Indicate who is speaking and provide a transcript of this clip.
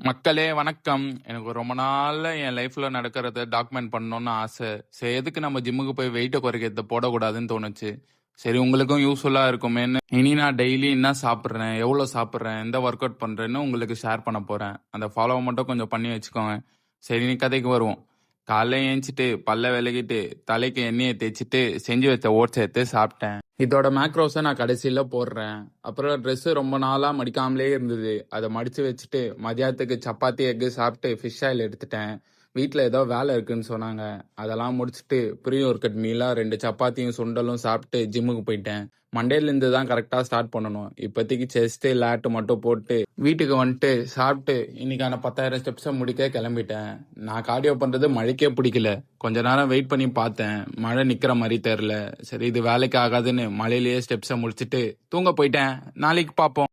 Speaker 1: மக்களே வணக்கம். எனக்கு ரொம்ப நாள்ல என் லைஃப்ல நடக்கிறத டாக்குமெண்ட் பண்ணணும்னு ஆசை. சரி, எதுக்கு நம்ம ஜிம்முக்கு போய் வெயிட்டை குறைக்கிறத போடக்கூடாதுன்னு தோணுச்சு. சரி, உங்களுக்கும் யூஸ்ஃபுல்லா இருக்குமேன்னு இனி நான் டெய்லி என்ன சாப்பிட்றேன், எவ்வளோ சாப்பிட்றேன், எந்த ஒர்க் அவுட் பண்றேன்னு உங்களுக்கு ஷேர் பண்ண போறேன். அந்த ஃபாலோ மட்டும் கொஞ்சம் பண்ணி வச்சுக்கோங்க. சரி, நீ கதைக்கு வருவோம். காலைல ஏஞ்சிட்டு பல்ல விளக்கிட்டு தலைக்கு எண்ணெயை தேய்ச்சிட்டு செஞ்சு வச்ச ஓட்ஸ் எடுத்து சாப்பிட்டேன். இதோட மேக்ரோஸை நான் கடைசியில் போடுறேன். அப்புறம் ட்ரெஸ்ஸு ரொம்ப நாளாக மடிக்காமலே இருந்தது. அதை மடித்து வச்சுட்டு மதியானத்துக்கு சப்பாத்தி எக்கு சாப்பிட்டு ஃபிஷ் ஆயில் எடுத்துட்டேன். வீட்டில் ஏதோ வேலை இருக்குன்னு சொன்னாங்க. அதெல்லாம் முடிச்சுட்டு ப்ரீ ஒர்க் அவுட் மீலாக 2 சப்பாத்தியும் சுண்டலும் சாப்பிட்டு ஜிம்முக்கு போயிட்டேன். மண்டேலேருந்து தான் கரெக்டாக ஸ்டார்ட் பண்ணணும். இப்போதைக்கு செஸ்ட்டு லேட்டு மட்டும் போட்டு வீட்டுக்கு வந்துட்டு சாப்பிட்டு இன்னைக்கான 10,000 ஸ்டெப்ஸை முடிக்க கிளம்பிட்டேன். நான் கார்டியோ பண்ணுறது மழைக்கே பிடிக்கல. கொஞ்ச நேரம் வெயிட் பண்ணி பார்த்தேன். மழை நிற்கிற மாதிரி தெரில. சரி, இது வேலைக்கு ஆகாதுன்னு மழையிலேயே ஸ்டெப்ஸை முடிச்சுட்டு தூங்க போயிட்டேன். நாளைக்கு பார்ப்போம்.